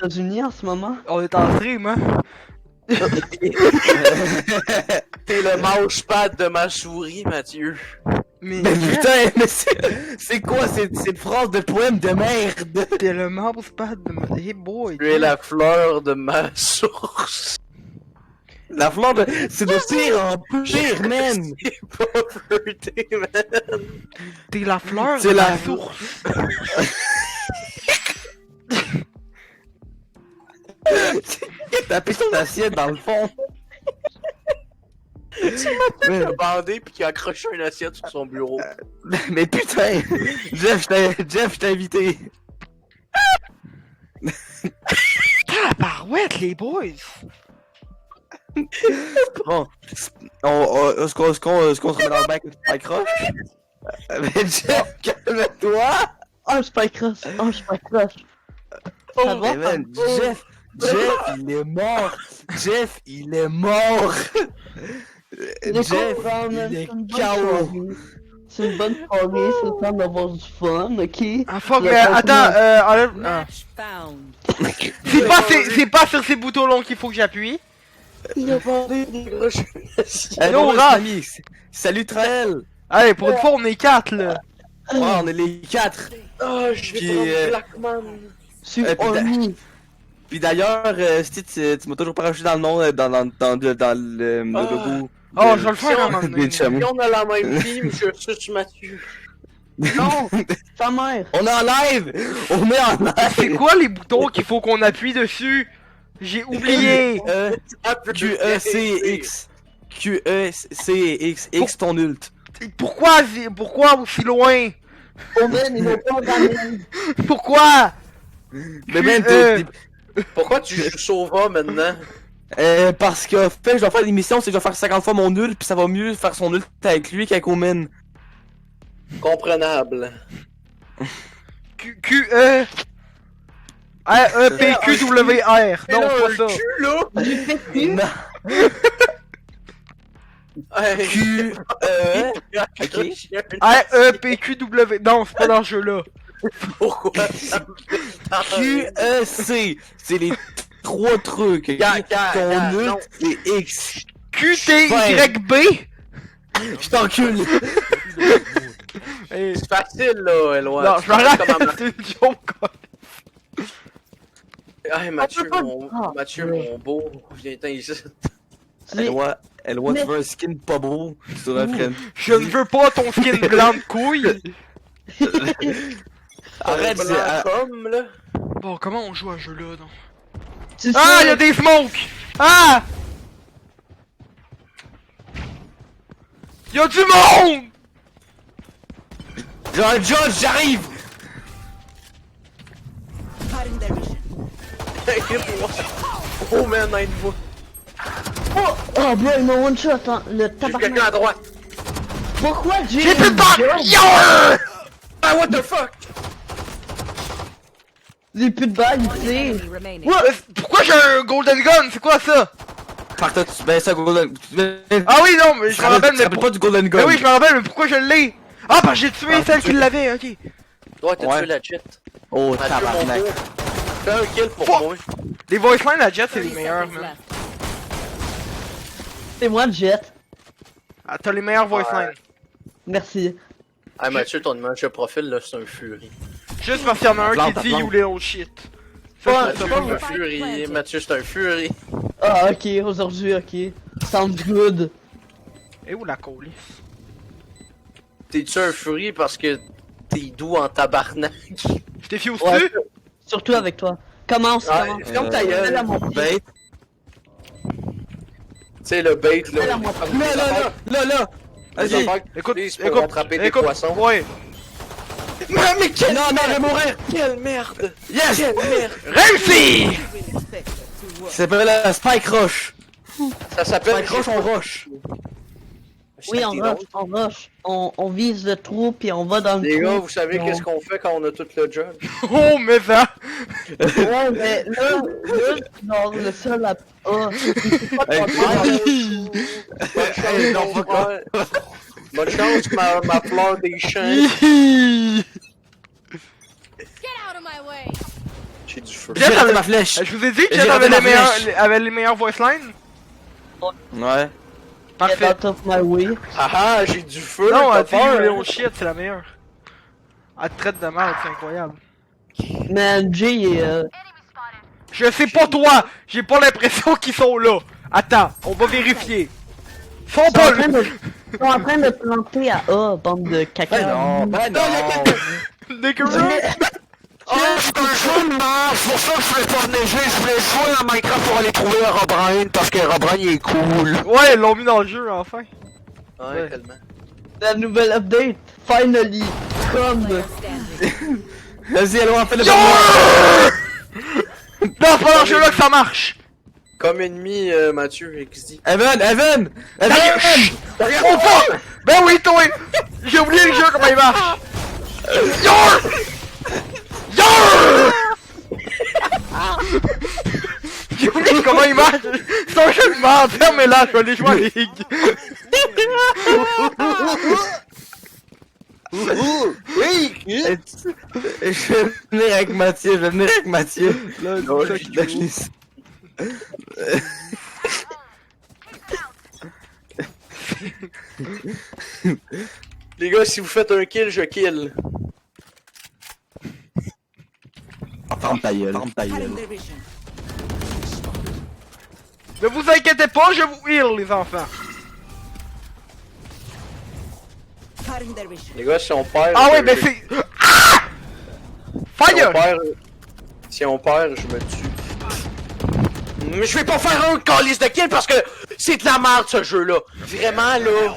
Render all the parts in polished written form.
États-Unis en ce moment? On est en stream, hein? T'es le mousepad de ma souris, Mathieu. Mais Mais putain, mais c'est quoi cette phrase de poème de merde? t'es le mousepad de ma... Hey boy! Tu es la fleur de ma source. La fleur de... C'est de pire en pire, man! C'est pas flirté, man. T'es la fleur C'est de la- la source! Taper sur l'assiette dans le fond. Il a bandé pis qui a accroché une assiette sur son bureau. Mais putain! Jeff, je t'ai invité. Tabarouette, les boys! Bon, est-ce qu'on se remet dans le bac avec Spike Rush? Mais Jeff, calme-toi! Oh, Spike Rush! Oh, Spike Rush! Ça va? Mais man, Jeff, il est mort! Jeff, il est mort! Jeff, il est KO! C'est une bonne soirée, c'est le temps d'avoir du fun, ok? Ah fuck, Le mais attends, contenu- enlève... ah. Match found. C'est pas sur ces boutons longs qu'il faut que j'appuie. Il a bandé des grosses assiettes. Yo, bon, Raph. amis, salut Trael! Allez, pour une fois, on est 4, là. Ouais, on est les 4! Ah, je vais Puis, prendre Blackman. Sur puis Oni. Puis d'ailleurs, Steve, tu m'as toujours pas rajouté dans le nom, dans le logo. Oh, je vais le faire Si à un on- moment donné. Des chums. Si on a la même team, je suce Mathieu. Non! Ta mère! On est en live! On est en live! C'est quoi les boutons qu'il faut qu'on appuie dessus? J'ai oublié! QECX. QECX. X ton ult. Pourquoi aussi loin? Oh man, ils n'ont pas ramené! Pourquoi? Mais même, Pourquoi tu joues Sova maintenant? parce que, en fait, je dois faire une mission, c'est que je dois faire 50 fois mon ult, puis ça va mieux faire son ult avec lui qu'avec Omen. Comprenable. Q-E... R-E-P-Q-W-R. Non, c'est pas ça. Cul, là! J'ai fait plus! Non. Hey, Q, ok. R-E-P-Q-W... Non, c'est pas dans ce jeu-là. Pourquoi ça me fait QEC. C'est les 3 trucs. Ton non. ult, c'est X. Q-T-Y-B? Je t'encule. Hey. C'est facile, là, Eloi. Non, Tu je me sais comment rappelle, c'est une joke, quoi. Hey, Mathieu, pas- Mathieu, mon beau, viens-t'en ici. Eloi, tu veux un skin pas beau sur un friend. Je ne veux pas ton skin blanc de couille. Arrête, Blanc comme, là. Bon, comment on joue à ce jeu-là, non? Tu Ah, sais- y'a des smokes! Ah! Y'a du monde! John, j'arrive! Cutting their vision. Oh man, aide-moi. Oh bro, il m'a one shot, hein, le J'ai quelqu'un à tabarnak! droite. Pourquoi j'ai... J'ai plus de balles! Yo! Ah, what the fuck? J'ai plus de balles, One tu sais! enemy remaining. Ouais, pourquoi j'ai un golden gun? C'est quoi ça? Par toi, tu mets ça golden. Ah oui, non, mais je me rappelle, mais pas du golden Mais gun. oui, je me rappelle, mais pourquoi je l'ai? Ah, bah j'ai tué Ah, celle tu qui l'as. l'avait, ok. Ouais, t'as Ouais. tué la jet. Oh, Mathieu, mon tabarnak. beau. Fais un kill pour Fuck. moi. Les voice lines à Jet, c'est les 30 meilleurs, seconds man. left. C'est moi le jet! Ah, t'as les meilleurs voice Ouais. lines. Merci. Ah, Mathieu, ton image de profil, là, c'est un furie. Juste parce qu'il y en a un Plante, qui dit plante. you little shit. Ouais, Ça, Mathieu, c'est c'est pas un vrai. furie. Mathieu, c'est un furie. Ah ok, aujourd'hui, ok. Sounds good. Et où la colisse? T'es-tu un furie parce que t'es doux en tabarnak? Je t'ai fié au Ouais. dessus? Surtout avec toi. Commence, Ouais, commence. ferme ta gueule. Fais la moitié. Bait. Tu sais, le bait, Fais la là. moitié. Là. Les Vas-y. affaires Écoute, qu'ils utilisent pour attraper des poissons. Ouais. Mais quel... Non, je vais mourir. Quelle merde! Yes! Quelle merde! Réussi! Really expect to work. Ça s'appelle la Spike Rush. Ça s'appelle... Spike Rush, on rush. Oui, on rush, on rush. On vise le trou, puis on va dans le Les trou. gars, vous savez Non. qu'est-ce qu'on fait quand on a tout le job? Oh, mais ça! Ouais, mais là, genre, le seul à... Ah, c'est pas Hey, ton Hey, non, fuck off. Bonne chance, ma fleur des champs. Hihi. Get out of my way! J'ai du feu. Jet J'ai raté avait- ma flèche. Je vous ai dit que J'ai Jet raté avait ma les meilleurs, flèche. avait les meilleurs voice lines. Ouais. Get Parfait. out of my way. Ah, j'ai du feu. Non, t'as elle dit peur, Léon hein? shit, c'est la meilleure. Elle te traite de merde, c'est incroyable. Man, Jay, Je sais pas toi, j'ai pas l'impression qu'ils sont là. Attends, on va vérifier. Ils sont ils sont pas en train là. de, ils sont en train de planter à A, bande de caca. Ben non, ben non. Dégueulasse. Oh, je peux jouer, non, c'est pour ça que je voulais pas neiger, je voulais jouer à Minecraft pour aller trouver Herobrine, parce que Herobrine il est cool. Ouais, ils l'ont mis dans le jeu enfin. Ouais, tellement. La nouvelle update, finally, comme. Player standing. Vas-y, allons, on fait le Yo! Non, c'est pas dans le jeu là que ça marche. Comme ennemi, Mathieu XD. Evan! Oh fuck! Ben oui, toi! J'ai oublié le jeu comment il marche! Yarr! Yarr! J'ai oublié comment il marche! C'est un jeu de merde! Fermez-la, je vais aller jouer à Ligue! Oui! Je vais venir avec Mathieu, Là, Non, c'est ça je- qui joue. Les gars, si vous faites un kill, je kill. Ferme ta gueule. Cutting their vision. Ne vous inquiétez pas, je vous heal, les enfants! Cutting their vision. Les gars, si on perd. Ah ouais, ben c'est... Ah! Si on Fire! perd, je me tue. Mais je vais pas faire un calice de kill parce que c'est de la merde ce jeu-là. Vraiment là.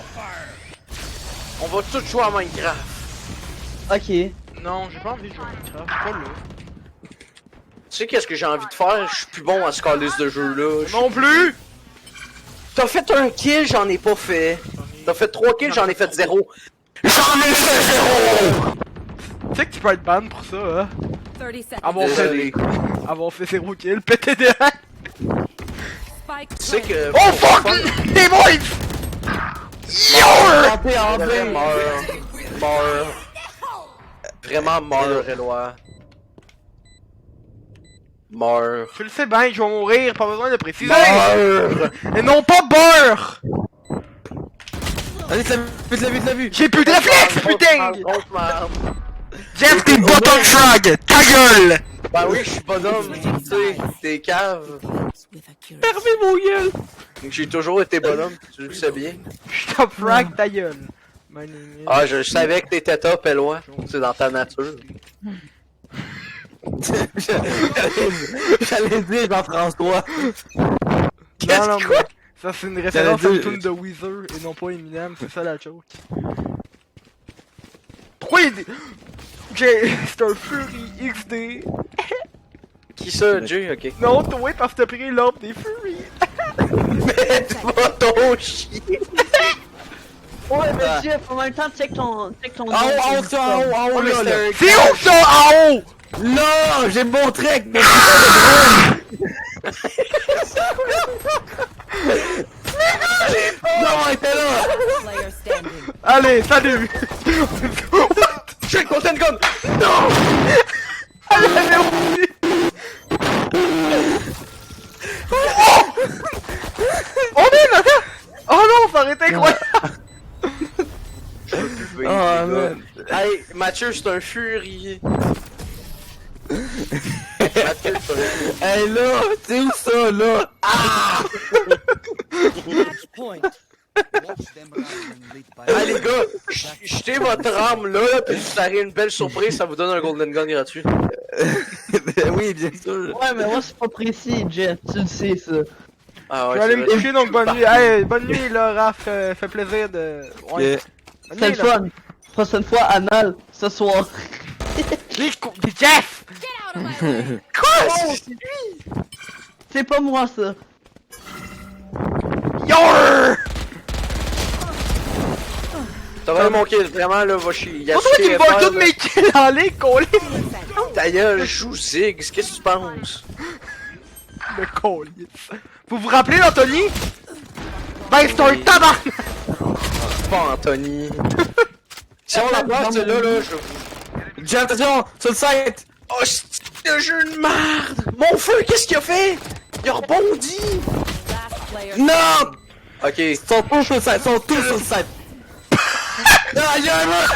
On va tous jouer à Minecraft. Ok. Non, j'ai pas envie de jouer à Minecraft, pas là. Tu sais qu'est-ce que j'ai envie de faire? Je suis plus bon à ce calice de jeu-là. Non plus! T'as fait un kill, j'en ai pas fait. T'as fait 3 kills, j'en ai fait 0. J'en ai fait 0! Tu sais que tu peux être ban pour ça, hein? 30 seconds. Avoir fait 0 kills, péter des rangs. Spike Tu sais planted. que... Oh fuck! Les boys! Yo! Meurs. Vraiment meurs, Eloi. Meurs. Je le sais bien, je vais mourir, pas besoin de préciser! Meurs! Et non pas beurre! Allez, tu l'as vu. J'ai plus de réflexe, putain! Grosse merde. Jeff, t'es bottom frag! Ta gueule! Ben oui, je suis bonhomme, tu sais, t'es cave. With accuracy. Fermez vos gueules! J'ai toujours été bonhomme, tu le sais bien. Je top frag ta gueule! Ah, je savais que t'étais top, Eloi. C'est dans ta nature. J'allais dire Jean-François. Non, non, mais ça c'est une référence à J'allais une dire- tune de Weezer et non pas Eminem, c'est ça la joke. Pourquoi il dit... C'est un Fury XD. Qui ça, Jay? Ok. Non, toi parce que t'as pris l'ordre des Fury. Mais tu vas ton chien! Ouais, mais Jeff, en même temps, check ton. En haut, là, là. C'est où ça en haut? Non, j'ai mon trek, mais non, elle était là. Player standing. Allez, salut! J'ai le Golden Gun! Allez, allez, oublié! Oh man, attends! Oh non, ça aurait été incroyable! Oh, man. Hey, Mathieu, c'est un furie. Mathieu, c'est un furie. Hey, là, c'est où ça, là? Match point. Ah les gars, jetez votre arme là, puis vous aurez une belle surprise, ça vous donne un Golden Gun gratuit. Oui, bien sûr. Ouais, mais moi, c'est pas précis, Jeff, tu le sais, ça. Ah Je ouais, vais aller c'est me vrai. coucher donc bonne nuit. Hey, bonne nuit là, Raph, fait plaisir de... Ouais. Bonne C'est nuit, le là. fun. Prochaine fois, anal, ce soir. Jeff! Quoi? C'est pas moi, ça. Yarr! T'as vraiment mon kill, vraiment là, va chier. Il a Pourquoi tu me voles toutes mes kills en ligne, Colin? Ta gueule, je joue Ziggs, qu'est-ce que tu penses? Le Colin. Vous vous rappelez d'Anthony? Ben c'est un tabac! C'est pas Anthony. Si on la place, là, je... Jeff, attention, sur le site. Oh, Le jeu de merde! Mon feu, qu'est-ce qu'il a fait? Il a rebondi! Last player. Non! Ok. Ils sont tous sur le site, ils sont tous sur le site. Ah, il y a un mur!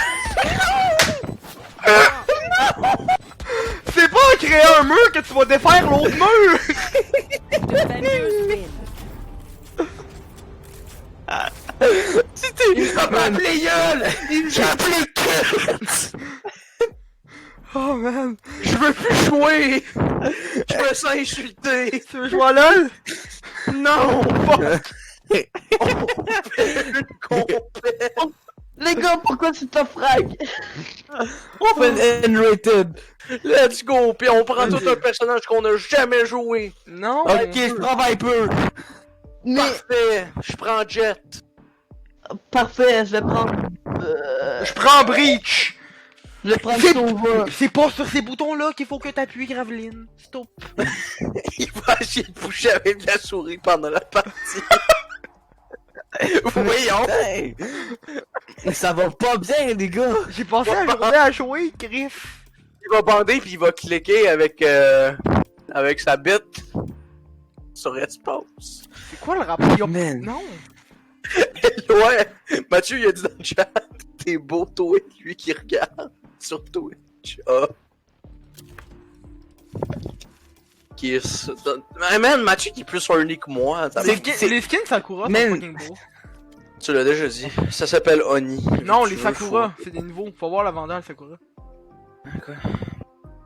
C'est pas en créer un mur que tu vas défaire l'autre mur! Defenders win. Il m'a appelé gueule! Il m'a appelé gueule! Oh man! Je veux plus jouer! Je me sens insulté! Tu veux jouer à LOL? Non! Une compète! Les gars, pourquoi tu te frag? On fait une N-rated. Let's go! Pis on prend tout un personnage qu'on a jamais joué! Non! Ok, je prends Viper. Mais, Parfait! Je prends Jet! parfait, je vais prendre... Je prends Breach! je vais prendre C'est- Sova. C'est pas sur ces boutons-là qu'il faut que t'appuies, Graveline. Stop! Il va essayer de bouger avec la souris pendant la partie! Voyons! Hey. Ça va pas bien, les gars. J'ai passé la journée à jouer, Chris! Il va bander pis il va cliquer avec sa bite sur espace. C'est quoi le rapport? Man. Non! Ouais! Mathieu, il a dit dans le chat, t'es beau, toi, lui qui regarde sur Twitch. Ah. Kiss. Mais man, Mathieu qui est plus horny que moi. Les skins Sakura sont Man. fucking beaux. Tu l'as déjà dit. Ça s'appelle Oni. Non, Tu les veux, Sakura, c'est des nouveaux. Faut voir la Vandal Sakura.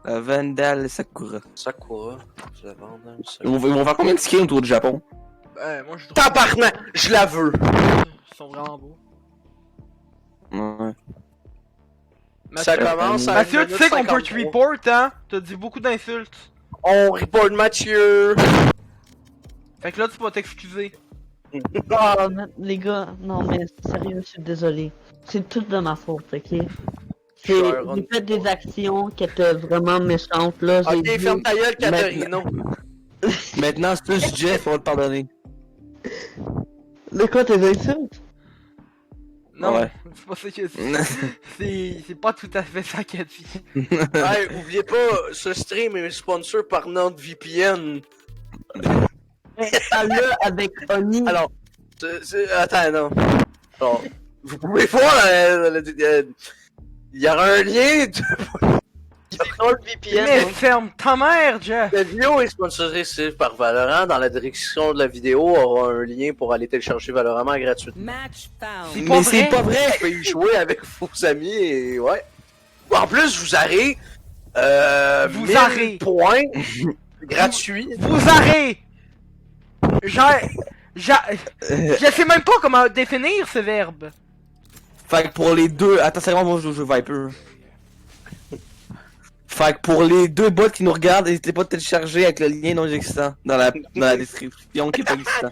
Vandal Sakura. Sakura. Je la vends dans le Ils vont faire combien de skins autour du Japon? Moi je trouve Tabarnak! Je la veux! ils sont vraiment beaux. Ouais. Ça Mathieu, commence à Mathieu, tu sais qu'on peut te 53. report, hein? T'as dit beaucoup d'insultes. On report Mathieu! Fait que là, tu vas t'excuser. Ah, les gars, non mais sérieux, je suis désolé. C'est tout de ma faute, ok? J'ai fait des actions qui étaient vraiment méchantes, là. J'ai Ok, dit- ferme ta gueule, Caterino. Maintenant, c'est juste Jeff, on va le pardonner. De quoi tes insultes? Non, Ouais. c'est pas ça que c'est pas tout à fait ça qu'elle dit. Hey, oubliez pas, ce stream est sponsor par NordVPN. Parle-le avec Oni. Alors, attends, non. Alors, vous pouvez voir, il y aura un lien. NordVPN. Mais ferme ta mère, Jeff! La vidéo est sponsorisée par Valorant. Dans la description de la vidéo, il y aura un lien pour aller télécharger Valorant gratuitement. Match found. C'est pas Mais vrai. c'est pas vrai! Vous pouvez y jouer avec vos amis et ouais. En plus, vous aurez Vous 1000 aurez. points gratuits. Vous arrêtez! Je sais même pas comment définir ce verbe. Fait que pour les deux... Attends, sérieusement, moi je joue Viper. Fait que pour les deux bots qui nous regardent, n'hésitez pas à télécharger avec le lien non existant dans la description qui est pas existant.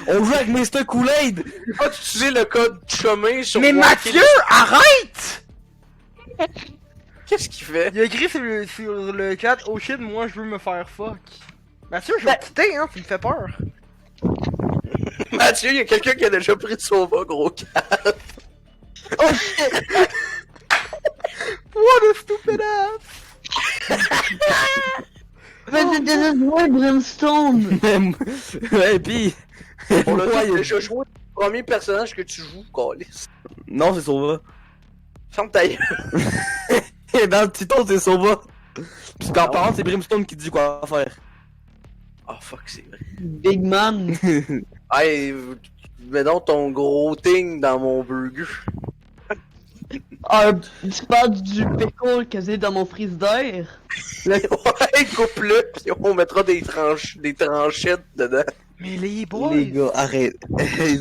On joue avec Mr. Kool-Aid! N'oubliez pas d'utiliser le code chemin sur Mais Walkie- Mathieu, arrête! Qu'est-ce qu'il fait? Il a écrit sur le chat, oh shit, moi je veux me faire fuck. Mathieu, je vais te quitter, hein, tu me fais peur. Mathieu, il y a quelqu'un qui a déjà pris de Sova, gros cap. Oh shit! What a stupid ass! Mais j'ai déjà joué Brimstone! Ouais, pis... On a Ouais, tous déjà joué le premier personnage que tu joues, Calis. Non, c'est Sova. Ferme ta gueule. Et dans le titre, c'est Sova. Pis par contre, c'est Brimstone qui dit quoi faire. Oh fuck, c'est vrai. Big Man! Hey, mets donc ton gros thing dans mon burger. Ah, tu parles du pickle que j'ai dans mon frigidaire? Ouais, coupe-le, pis on mettra des tranchettes dedans. Mais les boys! Les gars, arrête.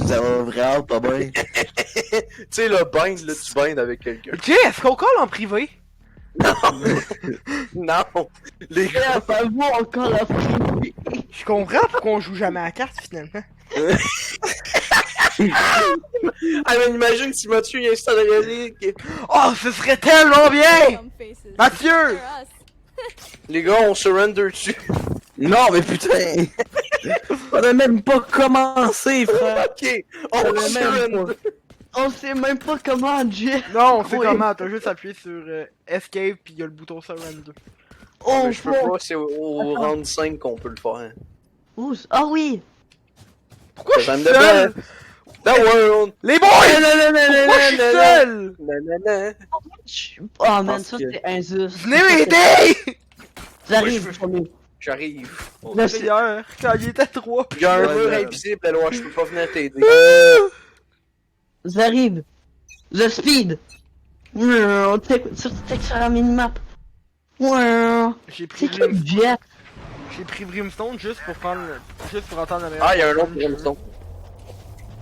Ça va vraiment pas bien. Tu sais, le bind, là, tu binds avec quelqu'un. Jay, est-ce qu'on call en privé? Non! Les Et gars, à vous encore la privé. Je comprends pourquoi on joue jamais à la carte finalement. ah, mais imagine si Mathieu il installerait League. Oh, ce serait tellement bien! Mathieu! Les gars, on surrender dessus. Non, mais putain! On a même pas commencé, frère! Ok, on On a même surrender. On sait même pas comment, Jeff! Non, on sait Oui. comment, t'as juste appuyé sur Escape pis y'a le bouton Surrender. Oh, Mais je peux pas, c'est au round 5 qu'on peut le faire. Ah oui! Pourquoi je suis J'aime de seul? The world! Les boys! Pourquoi je suis seul? Nanana. Oh man, Parce ça que- c'est injuste. Venez m'aider! J'arrive, Moi, je premier. J'arrive. Là, c'est- Hier, quand il était 3. Il y a un Ouais, mur ouais. invisible, Eloi, je peux pas venir t'aider. J'arrive. The speed. Check sur la minimap. Ouais. J'ai pris C'est qui le jet? J'ai pris Brimstone juste pour prendre juste pour entendre la meilleure. Ah, il y a un autre Brimstone.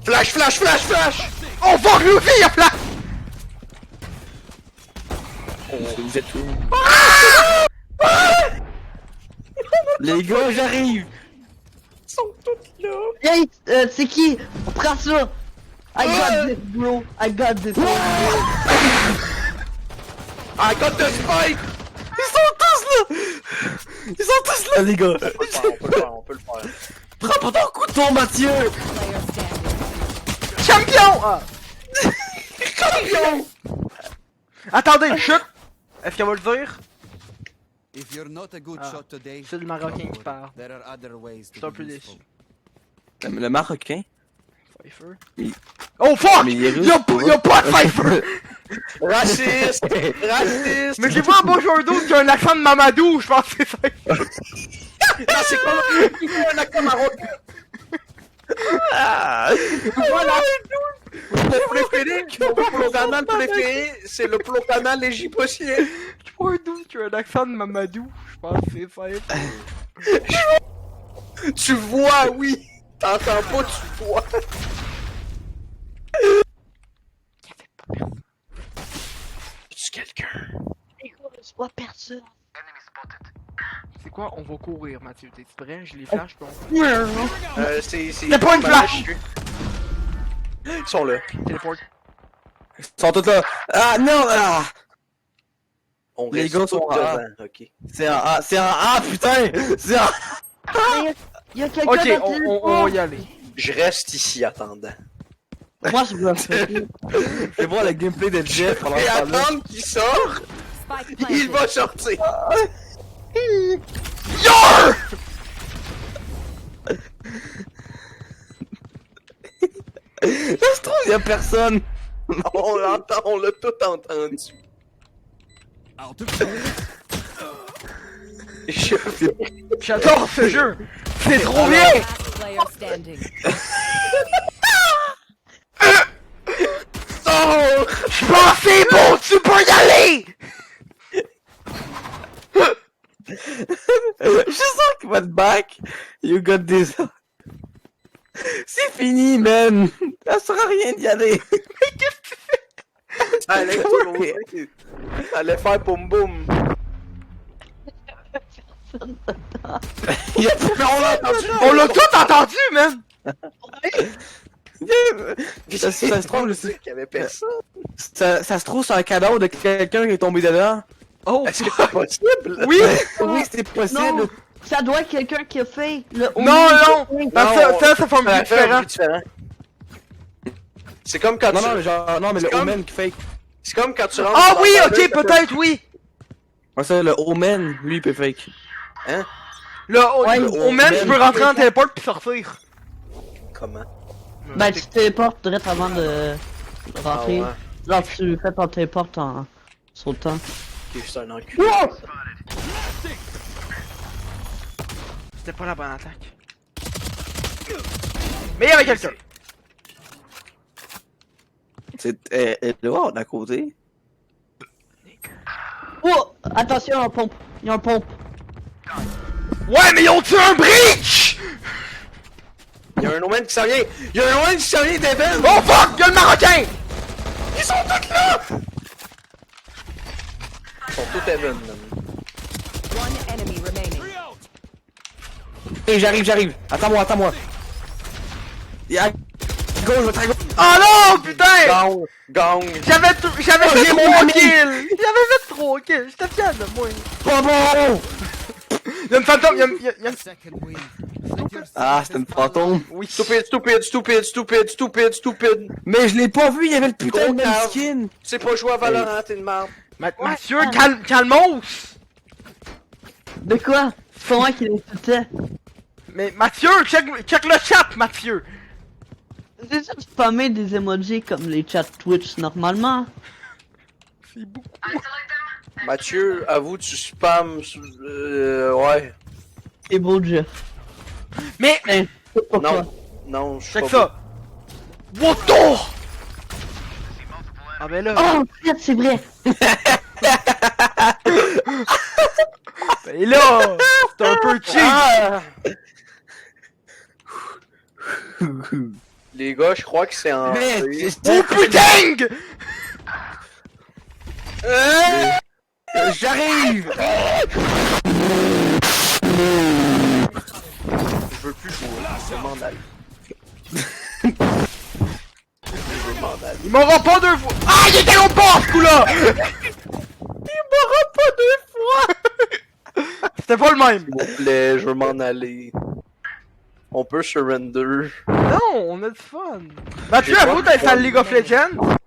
Flash, flash, flash, flash! Oh fuck, lui aussi il a flash! Vous êtes où? Les gars, j'arrive! Ils sont tous là! Hey, c'est qui? Prends ça. I got this, bro. I got this. I got the spike! Ils sont tous là! Ils sont tous là, les gars! On peut le faire, on peut le faire, on peut le faire. Prends pas ton couteau, Mathieu! Player standing. Champion! Ah. Champion! Attendez, chute! Est-ce qu'elle va le dire? If you're not a good Ah, shot today, c'est le Marocain qui parle. there are other ways Je suis to un be peu useful. déçu. Le Marocain? Pfeiffer. Il- Oh fuck! Mais il est russe, Y'a tu y'a pas de Pfeiffer! Raciste! Raciste! Mais j'ai pas un bonjour d'autre qui a un accent de Mamadou, je pense que c'est Pfeiffer. Non, c'est quoi? Il fait un accent marocain! Voilà! Mon préféré, mon canal préféré, c'est le pro canal égyptien. J'ai pas un doute qui a un accent de Mamadou, je pense que c'est Pfeiffer. Tu vois, oui! T'entends pas, tu vois! Tu quelqu'un? Les gars, je vois personne. C'est quoi? On va courir, Mathieu, t'es prêt? Je les flash, puis on... C'est... Y'a pas une flash! Ils sont là. Téléporte. Ils sont tous là! Ah non! Ah! On Les reste gars tous sont devant, ok. C'est un A! C'est un A, putain! C'est un... Il y a quelqu'un Ok, dans on le va y aller. Je reste ici attendant. Moi, je veux. Je vais voir le gameplay de Jeff pendant Et ce temps-là. attendre qu'il sort, Spike il planted. va sortir. Ça se trouve, y'a personne! On l'entend, on l'a tout entendu. Out of J'adore ce jeu! C'est trop bien! Last player standing. Sors! Je pense que c'est bon, tu peux y aller! Je sens qu'il va te back! You got this! C'est fini, man! Ça sert à rien d'y aller! Ça allait exploser. Ça allait faire boum boum. Il y a plus on l'a entendu! On l'a tout entendu, man! Ça se trouve, qu'il y avait personne. ça se trouve, c'est un cadeau de quelqu'un qui est tombé dedans. Oh! Est-ce que c'est possible? Oui! Oui, c'est possible! Non, ça doit être quelqu'un qui a fait le. Non, non! Non, Ça fait un bruit Ça fait un différent. bruit différent. C'est comme quand Non, tu... non, genre, non, mais le C'est comme- Omen qui fake. C'est comme quand tu rentres Ah dans oui, ta ok, bulle, peut-être, oui! Ouais, ça, le Omen, lui, il peut fake. Hein? Là, Ouais, au même, je peux rentrer en téléport puis sortir. Comment? Ben, tu téléportes direct avant de rentrer. Ah ouais. Genre, tu fais ton téléporte en sautant. Ok, c'est un enculé. C'était pas la bonne attaque. Mais il y avait quelqu'un. C'est, elle est là, d'à côté. Oh! Attention, il y a un pompe. Il y a un pompe. Ouais, mais ils ont tué un breach! Il y a un Omen qui s'en vient! Il y a un Omen qui s'en vient d'Even! Oh fuck, y'a le Marocain! Ils sont tous là! Ils sont tous Evan, man. One enemy remaining. Hey, j'arrive! Attends-moi! Yeah. Gauche, à gauche! Oh non, putain! Gang! Gang! J'avais fait j'ai mon 3 ami. kills! J'avais fait 3 kills, j'étais fier de moi. Pas bon! Y'a une fantôme, y'a une... second wind. Flickers Ah, c'était une fantôme. Oui. Stupide, stupide, stupide, stupide, stupide, stupide! Mais je l'ai pas vu, il y avait le putain Gros de même cave. skin! Tu sais pas jouer à Valorant, t'es une merde. Mathieu, calmos! De quoi? C'est pas moi qui l'insultais. Mais Mathieu, check le chat, Mathieu! J'ai juste spammé des emojis comme les chats Twitch normalement. C'est beaucoup. Mathieu, avoue, tu spams. Ouais. C'est beau, Jeff. Mais, Hein, c'est pour toi. Non, non, je suis check pas. ça! Woto! Ah ben là, Oh, shit, c'est vrai. ben là, c'est un peu cheap! Ah! Les gars, je crois que c'est en. Mais, Oh putain! j'arrive! Je veux plus jouer. Je m'en aller. Je m'en aller. Il m'aura pas deux fois! Ah, il était au bord, ce coup-là! Il m'aura pas deux fois! C'était pas le même! S'il vous plaît, je veux m'en aller. On peut surrender. Non, on a du fun! Mathieu, J'ai avoue, pas t'as de installé League of Legends?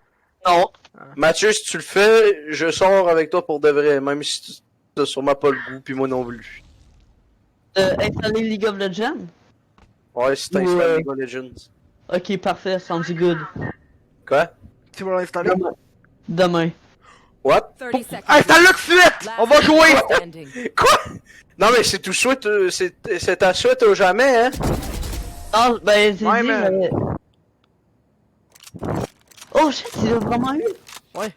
Non. Mathieu, si tu le fais, je sors avec toi pour de vrai, même si tu t'as sûrement pas le goût, puis moi non plus. Installer League of Legends? Ouais, si t'as Ouais. installé League of Legends. Ok, parfait, sounds good. Quoi? Tu vas l'installer? Demain. What? 30 seconds. Installe-le tout de suite! On va jouer! Player standing. Quoi? Non mais c'est tout souhait, c'est ta souhait au jamais, hein? Ah, ben, j'ai Ouais, dit, man. Oh shit, il a vraiment eu.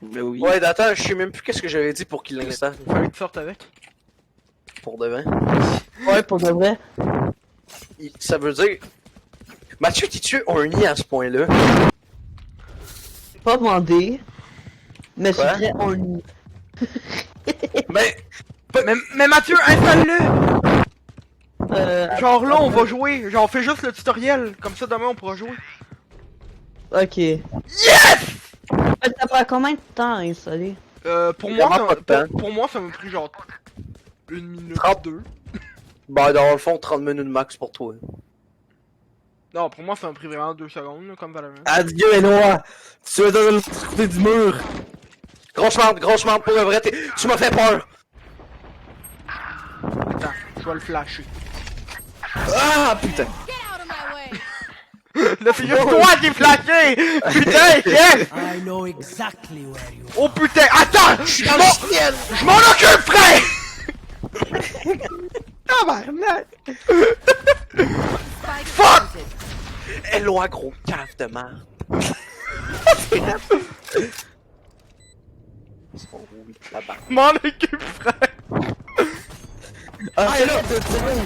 Mais oui. Ouais, attends, je sais même plus qu'est-ce que j'avais dit pour qu'il l'installe. Il fallait que tu sortes avec. Pour de vrai. Ouais, pour de vrai. Ça veut dire... Mathieu, t'es-tu un nid à ce point-là? Pas demandé. Mais je Quoi? suis très horny. Mais... Mais Mathieu, installe-le! Euh, Genre là, on va jouer. Genre, fais juste le tutoriel. Comme ça, demain, on pourra jouer. ok. Yes! Ça prend combien de temps à installer? Pour moi, Vraiment pas de temps. pour moi, ça m'a pris genre 1 minute, 30. 2. Bah, dans le fond, 30 minutes max pour toi. Non, pour moi, ça m'a pris vraiment 2 secondes, là, comme Valorant. Adieu, Eloi! Tu es dans l'autre côté du mur! Grosse merde, pour le vrai, tu m'as fait peur! Attends, je vais le flasher. Ah, putain! Get out of my way. Là, c'est juste toi qui est flashé! Putain, yes! I know exactly where you Oh putain, attends! Je m'en occupe, frère! Tabarnak! Spike Fuck! planted. Eloi, gros cave de merde. Je m'en occupe, frère! Ah, c'est là! One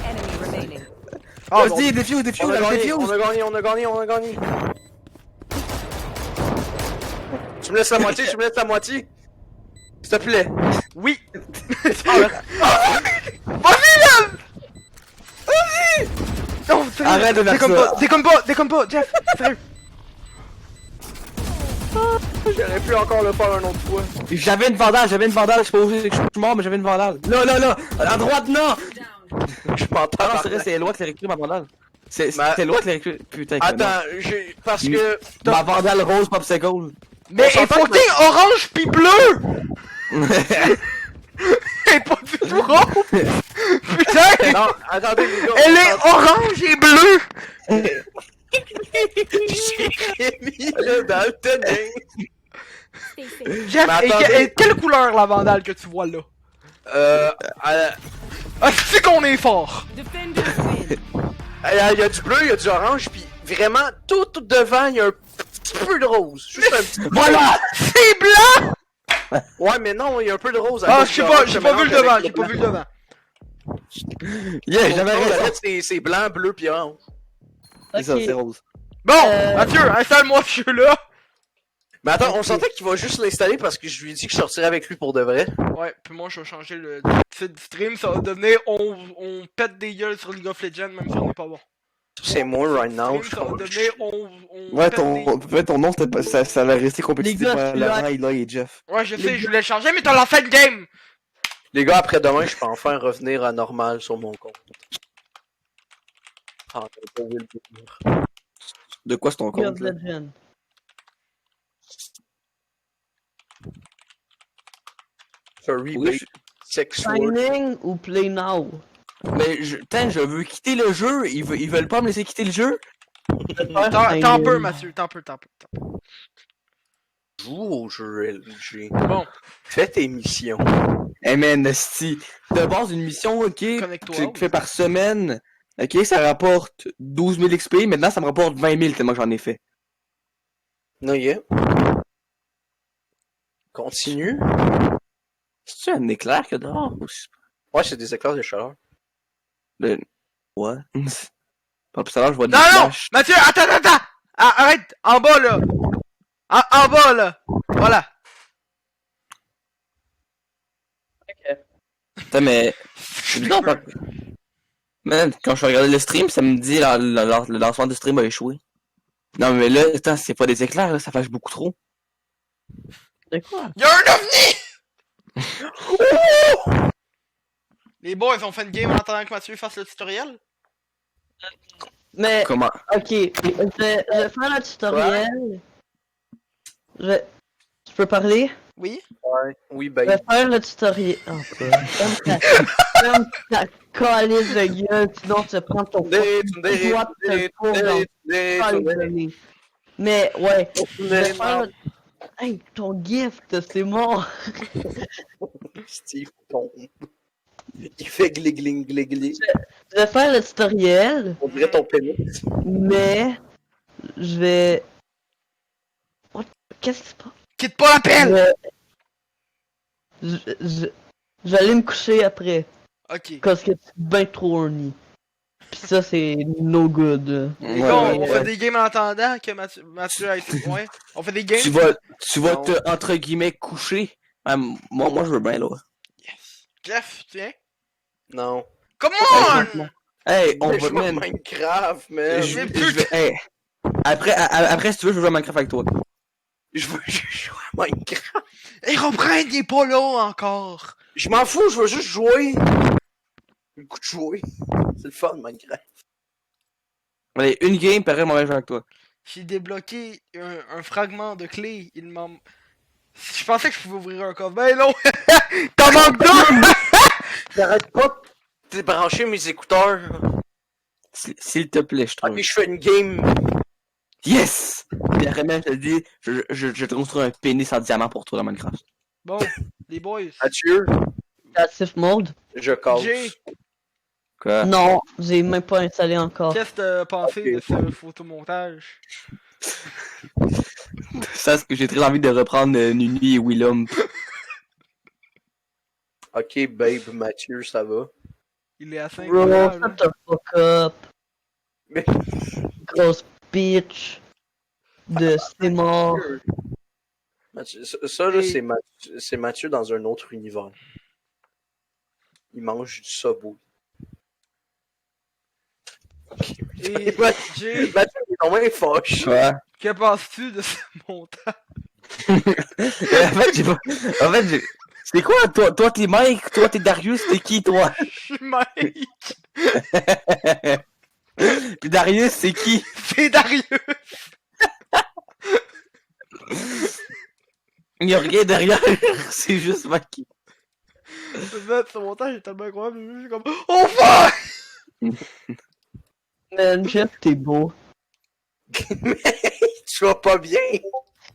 enemy remaining. Ah, Vas-y, défuse, défuse, On a gagné, défuse! on a gagné, on a gagné, on a gagné. Tu me laisses la moitié, tu me laisses la moitié. S'il te plaît. oui! Vas-y, là! Vas-y! Non, sérieux, Arrête de faire déconne ça. déconne pas, Jeff! Sérieux! J'aurais pu encore le faire un autre fois. J'avais une vandale, je sais pas où je suis mort, mais j'avais une vandale. Là! À droite, non! Je m'entends. Ah non, c'est vrai, c'est Eloi qui l'a récupéré ma vandale. C'est Eloi qui l'a récupéré. Putain, Attends, parce que... ma vandale rose popsicle. Mais il faut que t'aies orange pis bleu! Elle est pas du tout rose! Putain! Non, attendez les gars. Elle est orange et bleue! J'ai mis le daltonien. Jeff, Mais et, attendez. et quelle couleur la vandale que tu vois là? Ah, c'est qu'on est fort! Defenders win. Il y a du bleu, il y a du orange, puis vraiment, tout devant, il y a un petit peu de rose. Juste un petit peu. Voilà! C'est blanc! Ouais, mais non, il y a un peu de rose. Ah, je sais pas, j'ai pas vu le devant, j'ai pas vu le devant. Yeah, j'avais raison. C'est blanc, bleu, puis orange. C'est ça, Ok. c'est rose. Bon, Mathieu, installe-moi ce jeu-là! Mais attends, on sentait qu'il va juste l'installer parce que je lui ai dit que je sortirais avec lui pour de vrai. Ouais, puis moi je vais changer le titre du stream, ça va devenir on pète des gueules sur League of Legends même si on n'est pas bon. C'est moi right now. Stream, ça va devenir on Ouais, pète ton nom, c'était pas, ça allait rester Les compétitif gars, par je suis là. Laurent, Eloy et Jeff. Ouais, je sais, je voulais le changer, mais t'as lancé une game! Les gars, après-demain, je peux enfin revenir à normal sur mon compte. Ah, t'as pas oublié le bouton. De quoi c'est ton League of compte, là? Legends. C'est un replay. Oui, Sexual. Signing ou Play Now? Mais je veux quitter le jeu, ils veulent pas me laisser quitter le jeu. T'en peux, Mathieu, t'en peux. Joue au jeu LG. Bon, Fais tes missions. Eh man, esti, de base une mission, ok, Connecte-toi. que fait par semaine, ok, ça rapporte 12 000 XP, maintenant ça me rapporte 20 000 tellement que j'en ai fait. Non, yeah. Continue. C'est-tu un éclair que dehors? Ouais, c'est des éclairs de chaleur. Ouais. Pas plus tard, je vois des non, flashs. Mathieu, attends! Arrête! En bas, là! En bas, là! Voilà! Putain, mais... C'est bizarre, parce que- Man, quand je regardais le stream, ça me dit le lancement du stream a échoué. Non, mais là, attends, c'est pas des éclairs, là, ça flash beaucoup trop. C'est quoi? Y'a un ovni! Oh! Les boys ont fait une game en attendant que Mathieu fasse le tutoriel? Mais, Comment? ok, je vais faire le tutoriel. Je peux parler? Oui? Ouais. Oui, Je vais ben. faire le tutoriel. Oh, comme ta calice de gueule, sinon tu prends ton doigt de cours dans Mais, ouais, je vais faire le... Hey, ton gift, c'est mort. Steve tombe. Il fait gling. Je vais faire le tutoriel, On dirait ton pénis. mais je vais... Qu'est-ce qui se passe? Quitte pas la pelle! Je vais aller me coucher après, Ok. parce que c'est bien trop horny. Pis ça, c'est no good. Les gars, on fait des games en attendant que Mathieu a été. Ouais. On fait des games? Tu vas Non. te, entre guillemets, coucher. Moi, je veux bien, là. Yes. Jeff, tiens. Non. Come on! Hey, on Mais va je joue à même... Minecraft, man. Je- Hey, après, si tu veux, je veux jouer à Minecraft avec toi. Je veux juste jouer à Minecraft. Et reprenne, il est pas là encore! Je m'en fous, je veux juste jouer. Le coup de jouer. C'est le fun, Minecraft. Allez, une game, pareil, moi, je joue avec toi. J'ai débloqué un fragment de clé. Il m'en. Je pensais que je pouvais ouvrir un coffre. Ben non! T'en manques deux! J'arrête pas de débrancher mes écouteurs. S'il te plaît, je trouve. Ok, je fais une game. Yes! Puis après même, je te dis, je te construis un pénis en diamant pour toi dans Minecraft. Bon, les boys. Mathieu, Passive mode? je casse. Jay, Quoi? Non, j'ai même pas installé encore. qu'est-ce que t'as pensé Ok. de ce photomontage? Ça, c'est que j'ai très envie de reprendre Nuni et Willem. Ok, babe, Mathieu, ça va. Il est à 5 Bro, là. shut the fuck up. Mais- Grosse bitch. De c'est mort. Mathieu, ça, là, Et- c'est Mathieu dans un autre univers. Il mange du Subway. Et Jay, Mathieu, il est vraiment fâché. Quoi? que penses-tu de ce montage? En fait, c'est quoi, toi t'es Mike, toi t'es Darius, t'es qui, toi? Je suis Mike! Puis Darius, c'est qui? C'est Darius! Il y a rien derrière, c'est juste Mike. Ce montage est tellement incroyable. Je suis comme. Oh fuck! Man, Jeff, t'es beau. Tu vas pas bien. Il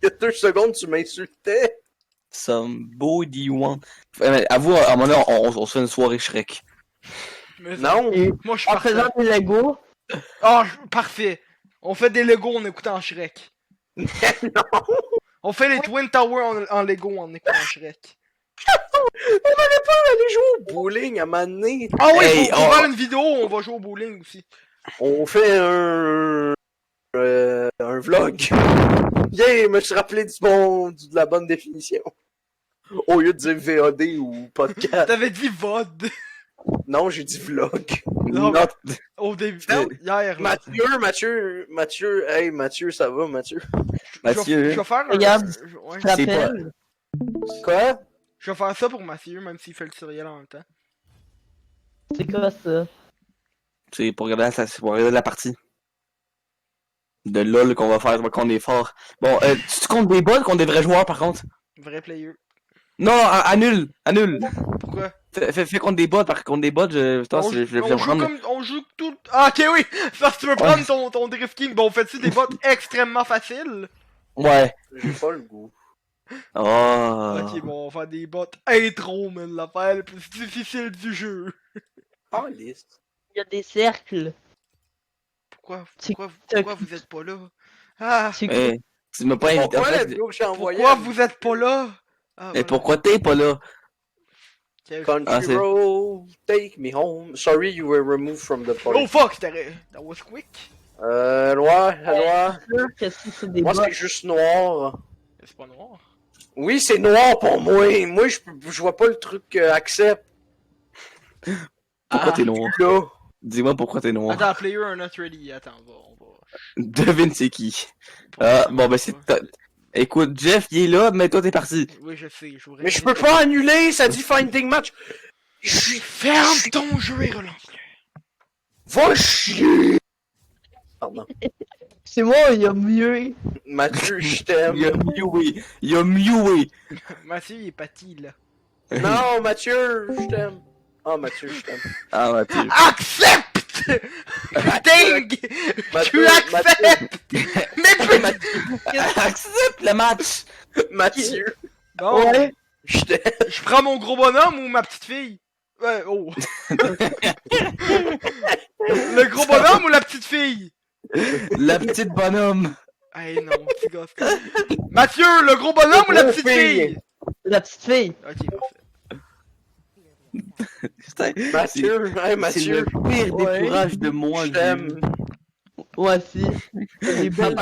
y a 2 secondes, tu m'insultais. Somebody you want. Avoue, à un moment donné, on se fait une soirée Shrek. Mais Non. Et moi je suis en parfait. faisant des Legos, Oh, parfait. On fait des Lego en écoutant Shrek. Non. On fait les Twin Towers en Lego en écoutant Shrek. On allait pas aller jouer au bowling à m'amener. Ah oui, Hey, faut faire une vidéo où on va jouer au bowling aussi. On fait un vlog. Yeah, me suis rappelé de la bonne définition. Au lieu de dire VOD ou podcast. T'avais dit VOD Non, j'ai dit vlog. Non, Not- au début. Non. Hier, là. Mathieu, hey, Mathieu, ça va, Mathieu? Mathieu. Je vais faire Regarde. ouais. tu te C'est pas- rappelles? Quoi? Je vais faire ça pour Mathieu, même s'il fait le tutoriel en même temps. C'est quoi ça? C'est pour regarder la partie. De LOL qu'on va faire, qu'on est fort. Bon, tu comptes des bots contre des vrais joueurs par contre? Vrai player. Non, annule! Pourquoi? Fais contre des bots, contre des bots, putain, On, je vais on joue prendre. comme. On joue tout. Ah, ok, oui! Parce que tu veux prendre ton Drift King. Bon, fais-tu des bots extrêmement faciles? Ouais. J'ai pas le goût. Oh. Ok, bon, on va faire des bots intro, man. L'affaire la plus difficile du jeu. Ah, liste. Il y a des cercles. Pourquoi C'est- pourquoi vous êtes pas là? Ah! C'est Mais tu m'as pas invité. En Pourquoi la fait, vidéo que j'ai envoyée? Pourquoi vous êtes pas là? Ah, mais voilà. pourquoi t'es pas là? Country Ah, c'est- road, take me home. Sorry, you were removed from the Oh party. fuck! That was quick! Loi. sûr que si c'est des Moi, bots. c'est juste noir. C'est pas noir. Oui, c'est noir pour moi. Moi, je vois pas le truc accept. Pourquoi t'es noir? Là. Dis-moi pourquoi t'es noir. Attends, player are not ready. Attends, on va. Devine c'est qui. Ah, bon, ben c'est. Écoute, Jeff, il est là, mais toi t'es parti. Oui, je sais, je voudrais. Mais je peux pas annuler, ça dit finding match. Je suis Ferme ton jeu et relance-le. Va chier. Pardon. C'est moi, il y a mieux. Mathieu, je t'aime. Il a mué. Il a mué. Mathieu, il est pâti, là. Non, Mathieu, je t'aime. Ah, Mathieu, je t'aime. Ah, ouais, tu. Accepte! Ding! Tu Mathieu, acceptes! Mais putain! Accepte le match! Mathieu, Bon, Ouais. je t'aime. je prends mon gros bonhomme ou ma petite fille? Ouais, oh. Le gros bonhomme ou la petite fille? La petite bonhomme. Hey non, petit gosse. Mathieu, le gros bonhomme ou la petite fille? La petite fille. Ok, parfait. Putain, Mathieu, hey, c'est Mathieu, le pire Ouais. décourage de moi. je t'aime. Ouais, si. Des belles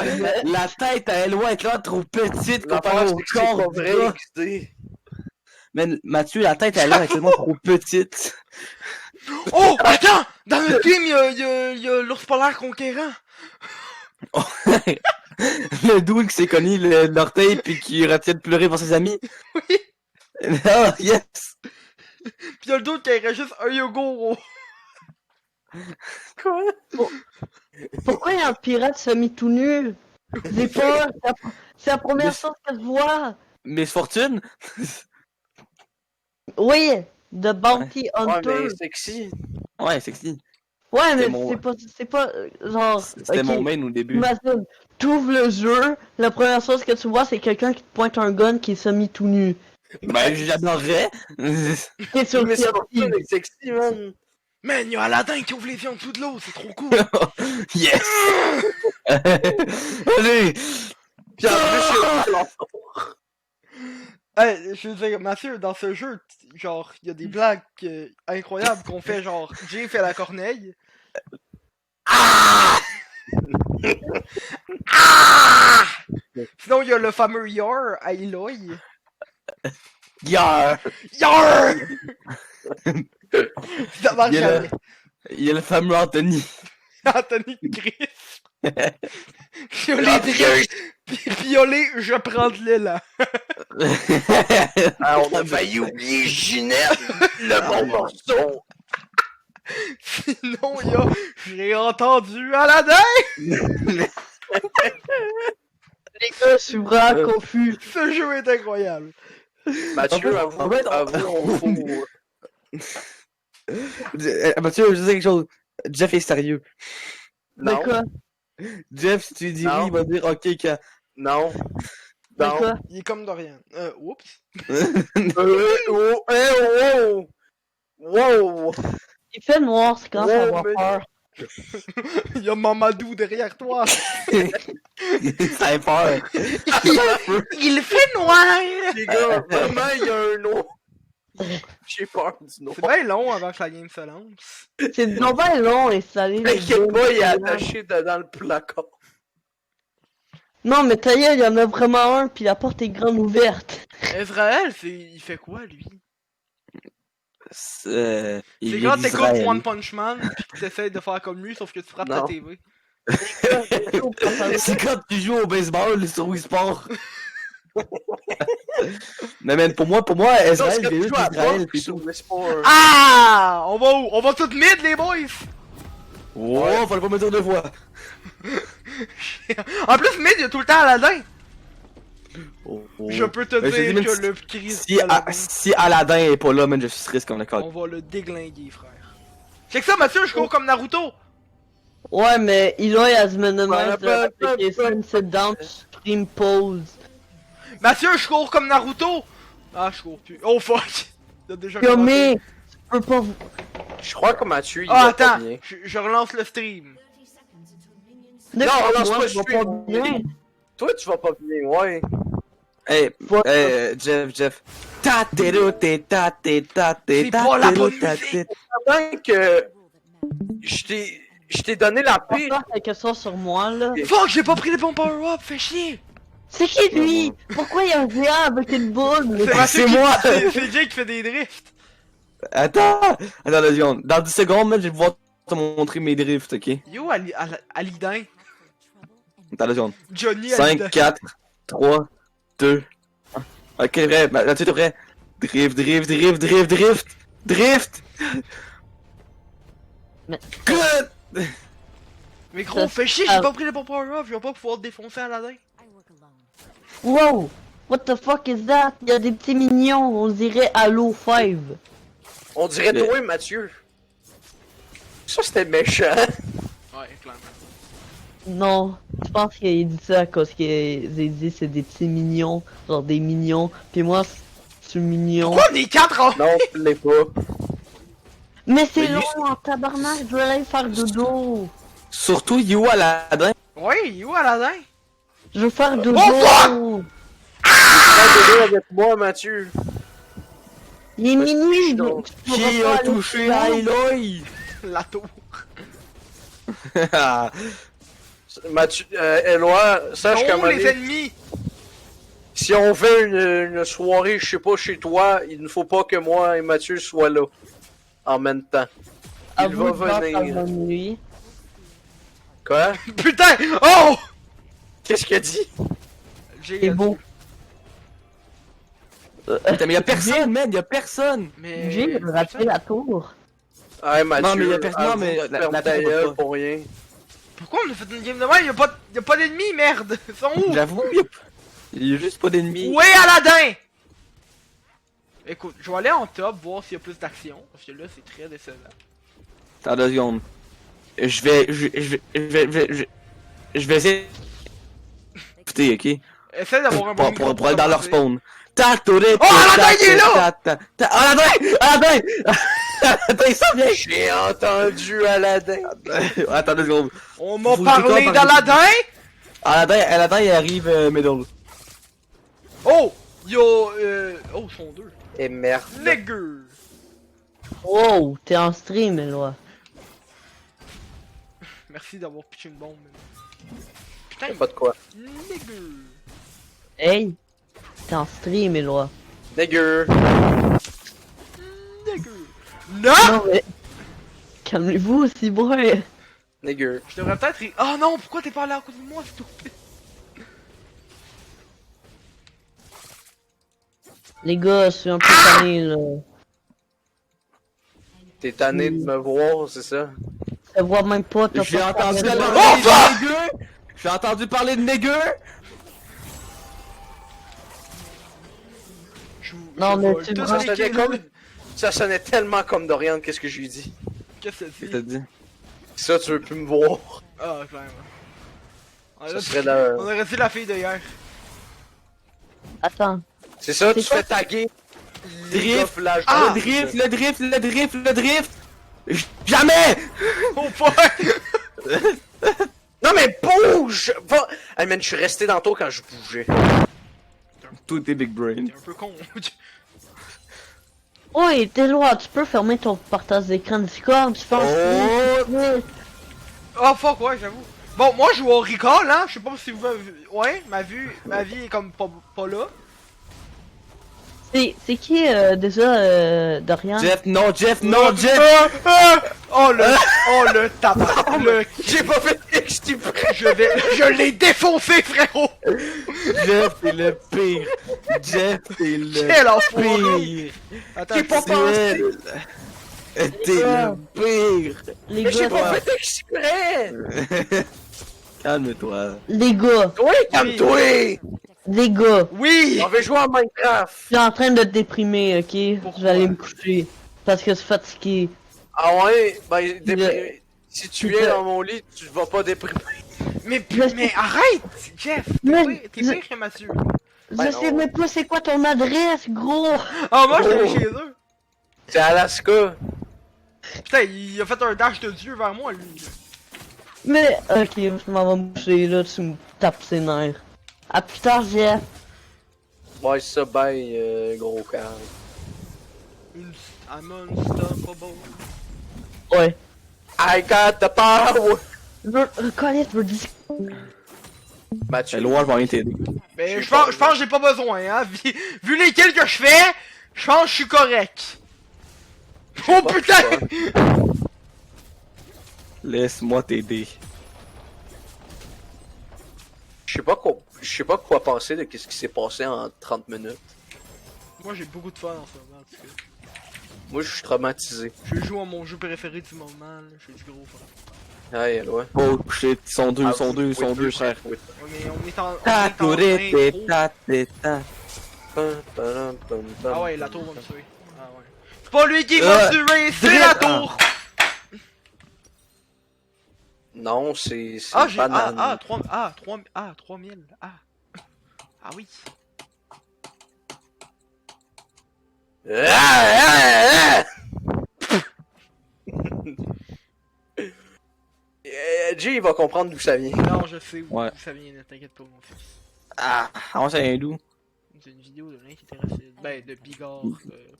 La tête à Eloi est là trop petite L'affaire, comparée c'est au que c'est pas corps. vrai, du gars. XD. Man, Mathieu, la tête à Eloi est tellement trop petite. Oh, attends! Dans notre team, il y a l'ours polaire conquérant. Le dude qui s'est cogné l'orteil puis qui retient de pleurer pour ses amis. Oui. Oh, yes! Pis y'a le doute qu'il y aurait juste un Yogoro. Quoi? Pourquoi il y a un pirate semi tout nu? C'est pas. C'est la première chose que je vois. Miss Fortune? Oui, The Bounty Ouais, Hunter. mais sexy. Ouais, sexy. Ouais, mais c'était mon- c'est pas, genre. C'était ok, mon main au début. Imagine, t'ouvres le jeu, la première chose que tu vois, c'est quelqu'un qui te pointe un gun qui est semi tout nu. Ben, j'adorerais. Et sur Mais le c'est pas ça, mais sexy, man. Man, y'a Aladdin qui ouvre les yeux en dessous de l'eau, c'est trop cool. Yes! Allez! Pis en plus, Hey, je veux dire, Mathieu, dans ce jeu, genre, il y a des blagues incroyables qu'on fait, genre, Jay fait la corneille. Ah! Ah! Sinon, il y a le fameux Yar à Eloy. Yar! Yar! Ça marche Il y a jamais. Il y a le fameux Anthony. Anthony Chris. Piolet Piolet, je prends de l'élan. Ah, on a failli oublier Ginette, le bon morceau. Sinon, il y a j'ai entendu Aladdin. Les gars, je suis vraiment confus. Ce jeu est incroyable. Mathieu, En fait, avoue, faut... Mathieu, je sais quelque chose. Jeff est sérieux. Mais Non, quoi? Jeff, si tu dis Non. oui, il va dire ok quand. non, Mais non. quoi? Il est comme Dorian. Oups. Oh, oh, wow. Il fait noir, c'est quand ça avoir mais- peur. Il y a Mamadou derrière toi. Ça fait peur. Il fait noir. Les gars, vraiment, il y a un nom. J'ai peur du nom. C'est bien long avant que la game se lance. C'est non pas long installer. T'inquiète pas, il est attaché dans le placard. Non, mais ta gueule, il y en a vraiment un, puis la porte est grande ouverte. Israël, il fait quoi lui? Il C'est vient quand t'écoutes d'Israël. One Punch Man pis que t'essayes de faire comme lui, sauf que tu frappes ta Non. TV. C'est quand tu joues au baseball sur Wii Sport. Mais man, pour moi, Israël, il est juste Israël, pis tout. mais c'est pas un... Ah! On va où? On va tout mid les boys! Oh, fallait pas me dire deux fois. En plus, mid, il y a tout le temps Aladdin! Oh, oh. Je peux te Mais je dis, dire même que si- le Christ Si, si Aladdin est pas là, man, je suis triste comme le code. on va le déglinguer, frère. Check ça, Mathieu, je cours comme Naruto! Ouais, mais Eloy has minimized the application, sit down, stream pause. Mathieu, je cours comme Naruto! Ah, je cours plus. Oh fuck! T'as déjà Yo, commencé. mais, tu peux pas... Je crois que Mathieu, il Ah, va pas attends! bien. Je relance le stream. Non, relance moi, pas je vais le pas stream. bien. Toi, tu vas pas bien, ouais. Hey, Faut- Jeff. Ta-té-ro-té, ta-té, C'est pas la bonne ta-té. Pendant que je t'ai donné la Pas paix. faire quelque chose sur moi, là. Fuck, j'ai pas pris les bons power-up, fais chier! C'est qui, lui? Pourquoi il y a un géant avec une boule? C'est Mathieu c'est qui- moi. C'est Jay qui fait des drifts! Attends, 2 secondes. Dans 10 secondes, man, je vais pouvoir te montrer mes drifts, ok? Yo, Alidin. Attends 2 secondes. Johnny 5, Alidin. 4, 3, 2, 1. Ok, vrai, là, tu es prêt? Drift, drift, drift, drift, drift, drift! Mais- Good! Mais gros, Ça, fais chier, ah. j'ai pas pris les bons power-up, je vais pas pouvoir te défoncer Aladdin. Wow! What the fuck is that? Il y a des petits mignons, on dirait Halo 5. On dirait Mais- toi, Mathieu. Ça, c'était méchant. Ouais, clairement. Non, je pense qu'il dit ça à cause qu'il dit c'est des petits mignons, genre des mignons. Puis moi, c'est mignon. Pourquoi on est 4 ans? Non, tu l'es pas. Mais c'est Mais lui, long en tabarnak, je veux aller faire dodo. Surtout You Aladdin. Ouais, yo Aladdin. Je veux faire dodo. Oh, Prends de avec moi, Mathieu. Il est minuit. Non. tu pourras Qui pas a aller touché plus à loin. Eloy? La tour. Mathieu, Éloi, sache qu'à un Non, moment les donné, ennemis. si on fait une soirée, je sais pas, chez toi, il ne faut pas que moi et Mathieu soient là. En même temps. À Il vous de va voir venir. par nuit. Quoi? Putain! Oh! Qu'est-ce qu'il a dit? J'ai C'est beau. Putain, mais y'a personne, man, y'a personne! Mais. J'ai raté la tour. Ah, Mathieu. Non, mais y a personne, non, mais avoue, la ferme ta personne va gueule pas. pour rien. Pourquoi on a fait une game de mal? Y'a pas d'ennemis, merde! Ils sont où? J'avoue, y'a juste pas d'ennemis. Où est Aladdin? Écoute, je vais aller en top voir s'il y a plus d'action. Parce que là, c'est très décevant. Attends 2 secondes. Je vais essayer. Écoutez, ok? Essaye d'avoir un bon micro Pour aller dans leur commencer. spawn. Oh, Aladdin, il est là! Aladdin! Aladdin! Aladdin, il s'en vient! J'ai entendu Aladdin. Attends 2 secondes. On m'a Faut parlé que tu d'Aladdin? Aladdin, il arrive middle. Oh! Yo, oh, ils sont deux. Et merde. Nigger! Wow, t'es en stream, Eloi. Merci d'avoir pitché une bombe. man. Putain, Pas de quoi. nigger! Hey, t'es en stream, Eloi. Dégueu. Nigger! Non! Non, mais... Calmez-vous aussi, boy. Dégueu. Je devrais peut-être... Oh non, pourquoi t'es pas allé à côté de moi, stupide? Les gars, je suis un peu tanné, là. T'es tanné de me voir, c'est ça? Je te vois même pas, t'as J'ai pas entendu parlé de- parler de nigger! J'ai entendu parler de nigger! Non, mais vais tu tout me Ça rends- niquer, sonnait comme... Ça sonnait tellement comme Dorian, qu'est-ce que je lui dis? Qu'est-ce que Qu'est-ce que c'est? t'as dit? Ça, tu veux plus me voir. Ah, clairement. On Ça aurait serait dit- la... on aurait dit la fille de hier. Attends. C'est ça, C'est tu quoi? fais taguer. Drift! Flash. Le drift, le drift, le drift, le drift! Jamais! Oh fuck! Non mais bouge! Va... Hey man, je suis resté dans le tour quand je bougeais. Tout est big brain. T'es un peu con. Oui, t'es loin, tu peux fermer ton partage d'écran Discord, je pense. Oh! Oh fuck, ouais, j'avoue. Bon, moi je joue au recall, hein. Je sais pas si vous avez vu. Ouais, ma vie est comme pas là. C'est qui déjà Dorian? Jeff, non, Jeff, non, Jeff! Oh le tabac. Le... J'ai pas fait exprès! Je l'ai défoncé, frérot. Jeff, t'es le pire! Jeff, t'es Quel le enfoiré. pire! Attends, J'ai pas pensé! T'es le pire! Les Mais j'ai gars, pas fait exprès! Calme-toi. les gars, Oui, calme-toi! Les gars, Oui! On veut jouer à Minecraft! je suis en train de te déprimer, ok? Pourquoi? Je vais aller me coucher. Parce que je suis fatigué. Ah ouais? Ben, déprimé. Si tu C'est viens ça. dans mon lit, tu vas pas déprimer. Mais arrête! Jeff! Mais- T'es pire que Mathieu. Je Ben sais non. même pas c'est quoi ton adresse, gros! Ah, moi, j'étais Oh. chez eux. C'est Alaska. Putain, il a fait un dash de Dieu vers moi, lui. Mais, ok, je m'en vais me coucher, là, tu me tapes ses nerfs. À plus tard, Jeff. Ouais, c'est ça, bye, gros câble. I'm unstoppable. Ouais. I got the power! Reconnais, tu veux dire. Mathieu. Loin, je vais rien t'aider. Mais J'ai je pense pas- que j'ai pas besoin, hein. Vu les kills que je fais, je pense que je suis correct. Oh pas, putain! je sais pas. Laisse-moi t'aider. Je sais pas quoi penser de ce qui s'est passé en 30 minutes. Moi j'ai beaucoup de fun en ce moment, en tout cas. Moi, je suis traumatisé. Je joue à mon jeu préféré du moment, là. J'ai du gros fun. Aïe, ouais. Oh shit, ils sont deux, Ah, ils sont deux, ils sont deux, frère. Ouais, mais on est en. Ta tourette, intro. ta ta. Ah ouais, la tour va me tuer. Ah ouais. C'est pas lui qui va me tuer, c'est la tour! Non, c'est Ah, j'ai. banane. 3000. Ah oui. Jay, il va comprendre d'où ça vient. Non, je sais où Ouais. ça vient, ne t'inquiète pas, mon fils. Ah, on ça vient d'où? C'est une vidéo de rien qui intéresse. Ben, de Bigard,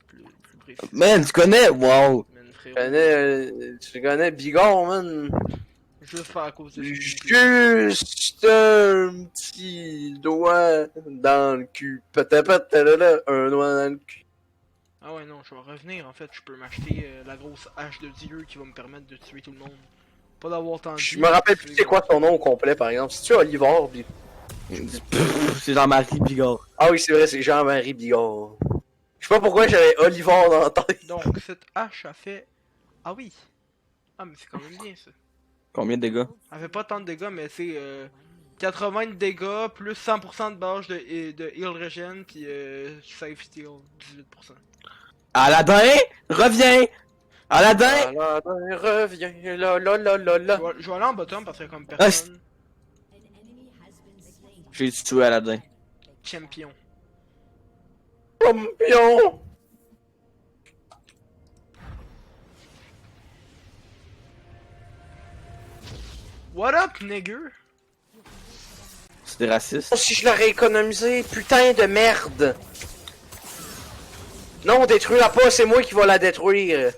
plus précis. Man, tu connais? Wow! Man, frérot. Tu connais Bigard, man? Juste pas à cause de cette vidéo. Juste un petit doigt dans le cul. Peut-être un doigt dans le cul. Ah ouais, non, je vais revenir. En fait, je peux m'acheter la grosse hache de Dieu qui va me permettre de tuer tout le monde. Pas d'avoir tant de Je vie, me rappelle tuer- plus c'est quoi son nom au complet, par exemple. Si tu Olivard, C'est Jean-Marie Bigard. ah oui, c'est vrai, c'est Jean-Marie Bigard. Je sais pas pourquoi j'avais Olivard dans la tête. Donc, cette hache a fait. Ah oui! Ah, mais c'est quand même bien ça. Combien de dégâts? Elle fait pas tant de dégâts, mais c'est 80 de dégâts, plus 100% de barrage de heal regen, puis save steal, 18%. Aladdin, reviens! Aladdin! Aladdin revient, la la la la la. Je vais aller en bottom parce qu'il y a comme personne. J'ai tué Aladdin. Champion. Champion! What up, nigger? C'est des racistes. Oh, si je l'aurais économisé, putain de merde! Non, détruis-la pas, c'est moi qui va la détruire.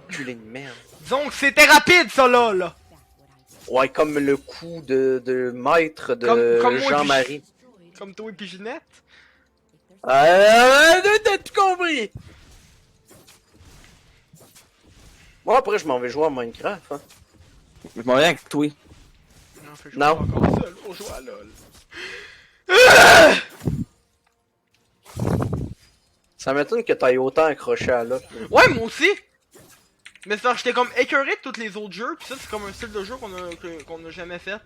Culé de merde. Disons que c'était rapide, ça là! Ouais, comme le coup de maître de Comme moi, Jean-Marie. Comme toi et puis Ginette. T'as tout compris! Moi, après, je m'en vais jouer à Minecraft. Hein. Je m'en viens avec toi. Non, fait que je Non. suis encore seul pour jouer à LOL. Ça m'étonne que t'ailles autant accroché à là. Ouais, moi aussi! Mais c'est parce que j'étais comme écœuré de tous les autres jeux, pis ça c'est comme un style de jeu qu'on a jamais fait.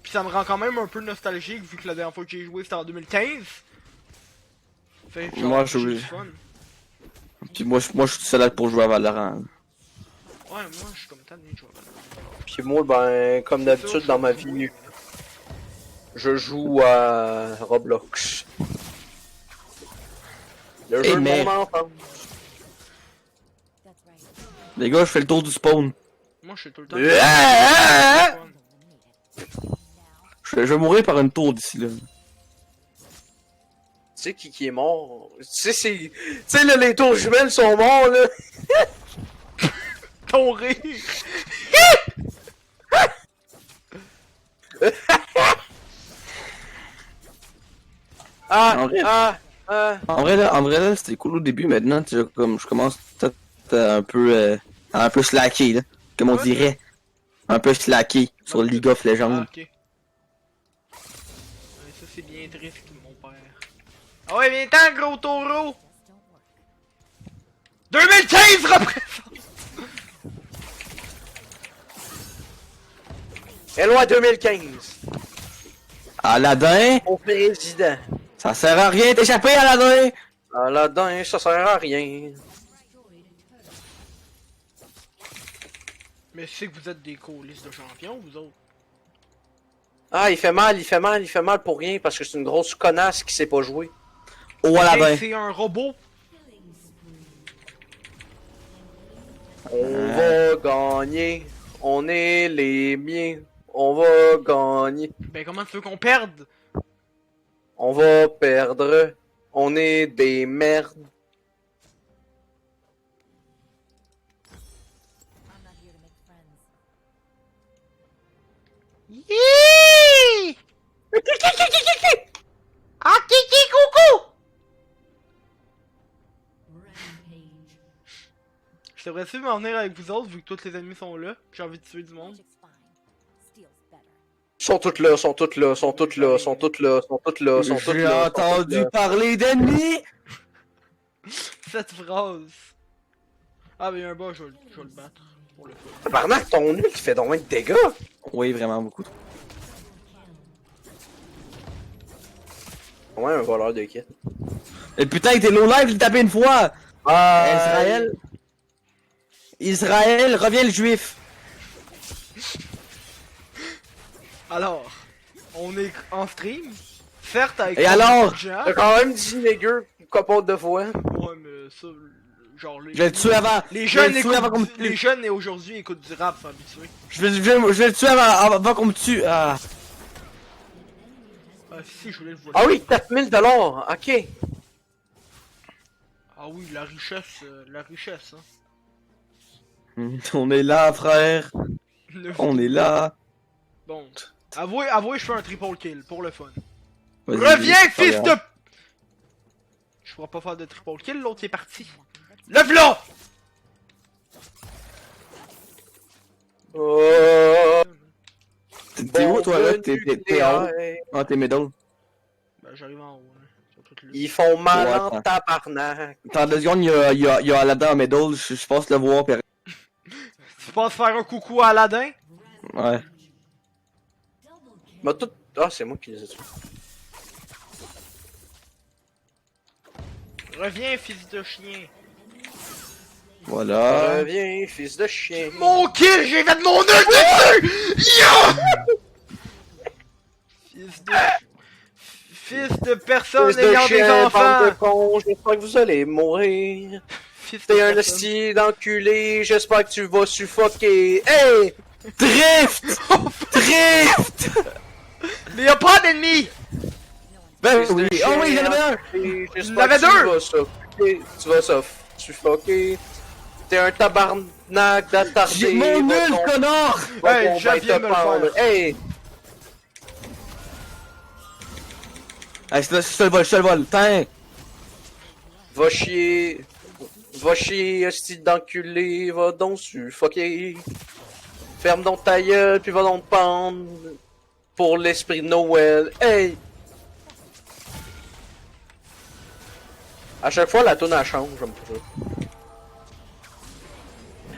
Pis ça me rend quand même un peu nostalgique vu que la dernière fois que j'ai joué c'était en 2015. Fait que genre, Moi, j'ai je- du fun. Puis moi, je suis seul pour jouer à Valorant. Ouais, moi je suis comme tanné de jouer à Valorant. Puis moi, ben, comme d'habitude dans ma vie, je joue à Roblox. Le jeu de mais- mon enfance. Les gars, je fais le tour du spawn. Moi je suis tout le temps. Ah, Je vais mourir par une tour d'ici là. Tu sais qui est mort? Tu sais là, les tours jumelles sont morts là. Ton rire! Ah, En vrai. En vrai là, c'était cool au début. Maintenant, tu sais, comme je commence peut-être un peu slacker là, comme on Ouais. dirait, un peu slacker sur League of Legends. Ah, ok. Ouais, ça c'est bien triste, mon père. Ah ouais, viens-t'en, gros taureau! 2015 représente! Eloi 2015. Aladdin, Au président. ça sert à rien d'échapper, Aladdin! Aladdin, ça sert à rien. Mais c'est que vous êtes des colis de champions, vous autres. Ah, il fait mal pour rien parce que c'est une grosse connasse qui sait pas jouer. Oh, Aladdin! C'est un robot. On va gagner. On est les miens. On va gagner. Ben comment tu veux qu'on perde? On va perdre. On est des merdes. Yee! Ah, kiki coucou! Je devrais essayer de m'en venir avec vous autres vu que tous les ennemis sont là. J'ai envie de tuer du monde. Sont toutes là, sont toutes là, sont toutes là, sont toutes là, sont toutes là, sont toutes J'ai là. entendu parler d'ennemis! Cette phrase. Ah, ben y'a un bas, je vais le battre. Pour le fun. Tabarnak, ton nul qui fait donc moins de dégâts. Oui, vraiment beaucoup. Ouais, un voleur de kit. Et putain, il était low live, il tapé une fois! Ah, Israël, reviens le juif! Alors, on est en stream. Certes, avec Et alors? beaucoup de gens. t'as quand même dit nigger une couple de fois. Ouais, mais ça, genre les. Je vais le tuer avant! Les Je vais jeunes le tuer avant qu'on me écoutent, les tue! jeunes et aujourd'hui écoutent du rap, sont habitués. Je vais le tuer avant qu'on me tue! Ah! Ah si, je voulais le voir. Ah oui, 4000 $, ok. Ah oui, la richesse, hein. On est là, frère! Ne- On est là! Bon, avouez, je fais un triple kill pour le fun. Vas-y, Reviens, c'est pas fils de... grave. Je pourrais pas faire de triple kill, l'autre est parti. Lève-la! Oh, T'es où, toi, là? T'es en haut? nucléaire. Ah, t'es middle. Ben, j'arrive en haut, hein. Ils sont tous là. Ils font mal Ouais, en attends. tabarnak. Attends 2 secondes, il y a Aladdin en middle, je pense le voir, pis... Tu penses faire un coucou à Aladdin? Ouais. Mais tout... Ah, c'est moi qui les ai tués. Reviens, fils de chien. Voilà. Reviens, fils de chien. Mon kill, j'ai fait mon œil dessus! Yo! Fils de personne Fils de ayant des chien, bande de enfants! cons, j'espère que vous allez mourir. Fils de T'es un personne. esti d'enculé, j'espère que tu vas suffoquer. Hey! Drift! Drift! Mais y'a pas d'ennemis! Ben Fils de oui, oh chien, oui, j'en avais un! enculé, Il y en j'espère avait que tu deux! vas suffoquer. Tu vas suffoquer. T'es un tabarnak d'attardé. J'ai mon va nul, ton- connard! va Hey, ton je bain viens te de me le pendre. faire. Hey! Hey, je te le vole, Tiens! Va chier. Va chier, esti d'enculé, va donc suffoquer. Ferme donc ta gueule, puis va donc te pendre. Pour l'esprit de Noël. Hey! À chaque fois, la toune elle change, j'aime pas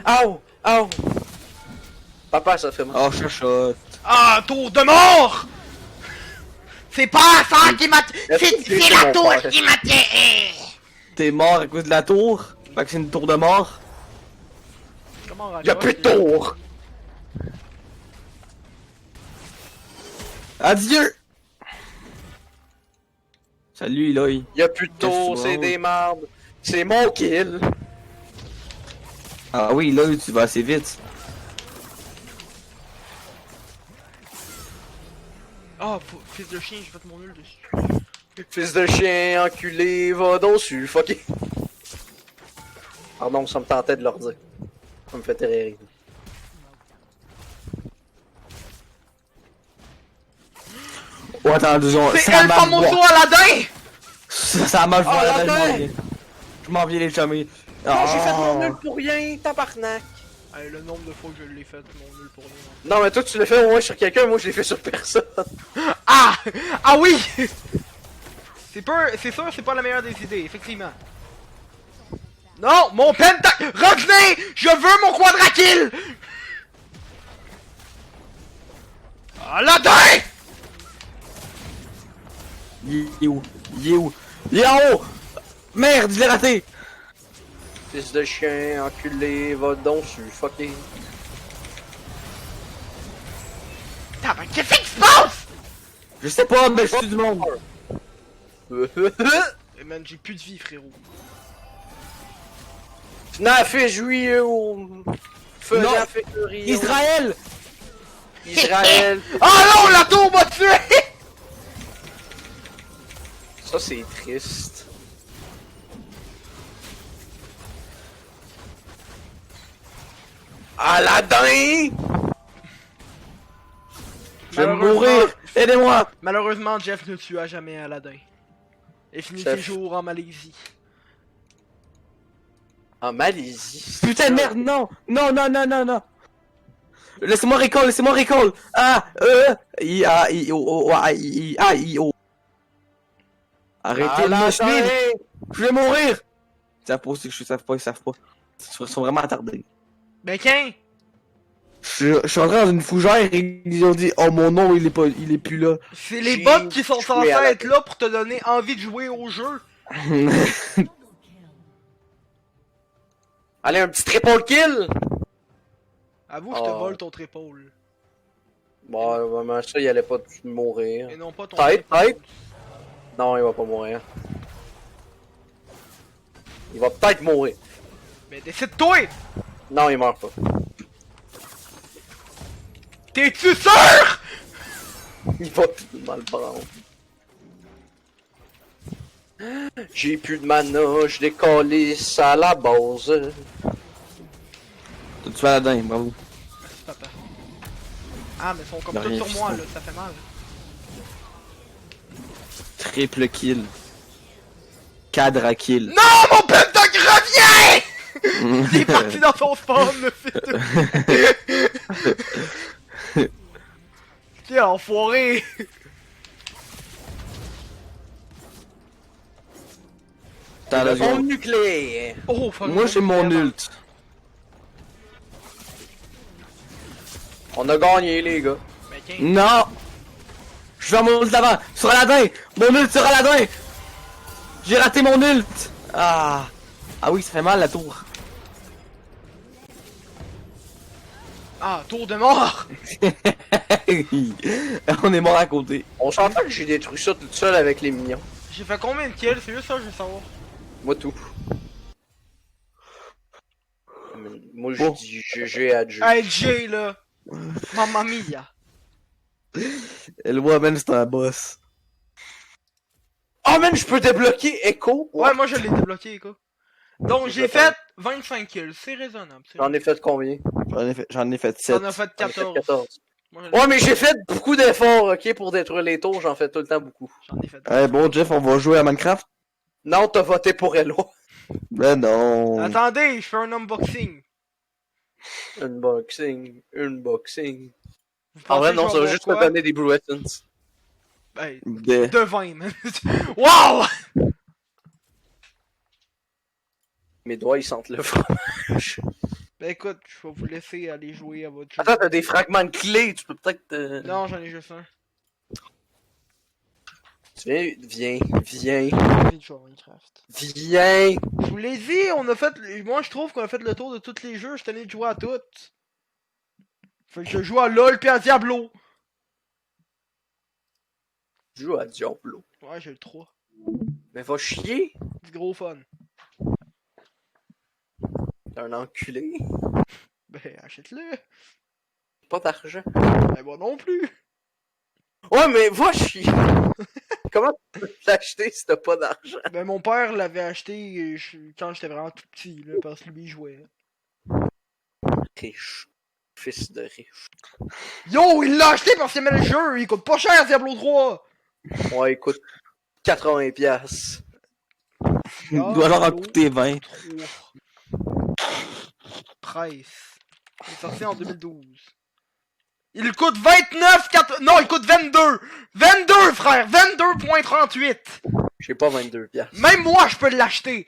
ça. Ow! Ow! Papa, ça fait mal. Oh, chuchote. Ah, tour de mort! C'est pas ça qui m'a... C'est la tour qui m'a tué! T'es mort à cause de la tour? Fait que c'est une tour de mort? Comment Y'a plus de tour! Adieu! Salut, Eloy. Y'a plus de Qu'est-ce tour, que tu c'est vois? des mardes. C'est mon kill. Ah oui, Eloy, tu vas assez vite. Ah, fils de chien, j'ai fait mon nul dessus. Fils de chien, enculé, va donc suffoquer. Pardon, ça me tentait de leur dire. Ça me fait rire. Oh, attends, 2 secondes. C'est El Famoso Aladdin! Ça a mal, je Oh, vais Aladdin! Aladdin! Je m'en viens les chamis. Non, j'ai fait mon nul pour rien, tabarnak. Hey, le nombre de fois que je l'ai fait, mon nul pour rien. Non, mais toi, tu l'as fait au moins sur quelqu'un, moi, je l'ai fait sur personne. Ah! Ah oui! C'est sûr, c'est pas la meilleure des idées, effectivement. Non, mon penta... Revenez! Je veux mon quadrakill! Aladdin! Il est où? Il est où? Il est en haut! Merde, je l'ai raté! Fils de chien, enculé, va donc sur fucké. Putain, qu'est-ce qui se passe? Je sais pas, mais je suis du monde. Eh man, j'ai plus de vie, frérot. FNAF est joué au... FNAF est Rio. Israël! Israël. Ah non, la tour m'a tué! Ça, c'est triste. Aladdin! Je vais mourir! Aidez-moi! Malheureusement, Jeff ne tua jamais Aladdin. Et finit ses Jeff. jours en Malaisie. En Malaisie. Putain de merde, non! Non, non, non, non, non! Laissez-moi recall, laissez-moi recall! Ah! I-A-I-O. Arrêtez de me suivre! Je vais mourir! Ils savent pas aussi que ils savent pas. Ils sont vraiment attardés. Ben, qu'un? Je suis entré dans une fougère et ils ont dit oh mon nom il est plus là. C'est les J'ai bots qui sont tué censés Aladdin. être là pour te donner envie de jouer au jeu. Allez, un petit triple kill! Avoue, je te Oh. vole ton triple. Bon, vraiment, ça, il allait pas mourir. Et non pas ton Peut-être, triple. peut-être. Non, il va pas mourir. Il va peut-être mourir. Mais décide-toi! Non, il meurt pas. T'es-tu sûr? Il va tout mal prendre. J'ai plus de mana, je décalisse à la base. T'as tué Aladdin, bravo. Merci, papa. Ah, mais ils sont comme De tous rien, sur moi, fiston. là, ça fait mal. Triple kill. Cadre kill. Non, mon pentacle revient! Il est parti dans son spawn, le fils de... Quel enfoiré! T'as la Bombe zone. nucléaire. Oh, fuck. Moi j'ai mon ult. On a gagné, les gars. Mais qu'un... Non! Je vais à mon ult d'avant! Sur Aladdin! Mon ult sur Aladdin! J'ai raté mon ult! Ah! Ah oui, ça fait mal la tour. Ah, tour de mort! On est mort à côté. On s'entend que j'ai détruit ça tout seul avec les minions. J'ai fait combien de kills? C'est juste ça, je veux savoir. Moi tout. Moi je Oh. dis GG à Dieu. Hey, Jay, là! Mamma mia! Elle voit même c'est un boss. Oh man, je peux débloquer Echo? Ouais, moi je l'ai débloqué, quoi. Donc j'ai fait 25 kills, c'est raisonnable. J'en ai fait combien? J'en ai fait 7. T'en as fait J'en ai fait 14. 14. Moi, je l'ai- Ouais, mais j'ai fait beaucoup d'efforts, ok, pour détruire les tours, j'en fais tout le temps beaucoup. J'en ai fait. Ouais, bon, Jeff, on va jouer à Minecraft? Non, t'as voté pour Hello. Ben non. Attendez, je fais un unboxing. Unboxing. Vous En vrai, pensez non, que je ça va vais juste avoir me quoi? donner des Blue Essence. Ben, De... de 20, man. Wow! Mes doigts, ils sentent le fromage. Ben écoute, je vais vous laisser aller jouer à votre jeu. Attends, t'as des fragments de clés, tu peux peut-être... Non, j'en ai juste un. Viens. J'ai envie de jouer à Minecraft. Viens. Je vous l'ai dit, on a fait... Moi, je trouve qu'on a fait le tour de tous les jeux, je tenais de jouer à toutes. Fait que je joue à LoL pis à Diablo. Joue à Diablo. Ouais, j'ai le 3. Mais va chier. Du gros fun. T'es un enculé. Ben, achète-le. Pas d'argent. Ben, moi non plus. Ouais, mais va chier. Comment tu peux l'acheter si t'as pas d'argent? Ben, mon père l'avait acheté quand j'étais vraiment tout petit, là, parce que lui, il jouait. Riche. Fils de riche. Yo, il l'a acheté parce qu'il aimait le jeu, il coûte pas cher, Diablo 3! Ouais, écoute. 80 piastres. Il doit alors en coûter 20. 13. Il est sorti en 2012. Il coûte 29, non, il coûte 22! 22, frère! 22.38! J'ai pas 22 piastres. Même moi, je peux l'acheter!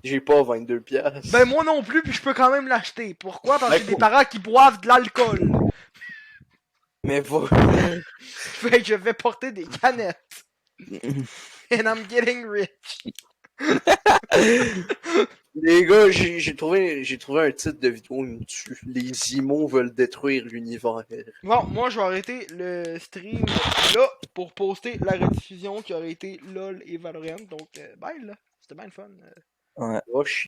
J'ai pas 22 piastres. Ben, moi non plus, puis je peux quand même l'acheter. Pourquoi? Parce que Ben, j'ai des parents qui boivent de l'alcool. Mais va. Fait que je vais porter des canettes. And I'm getting rich. Les gars, j'ai trouvé un titre de vidéo là-dessus. Les IMO veulent détruire l'univers. Bon, moi je vais arrêter le stream là pour poster la rediffusion qui aurait été LOL et Valorant. Donc, bye là. C'était bien le fun. Ouais. Oh,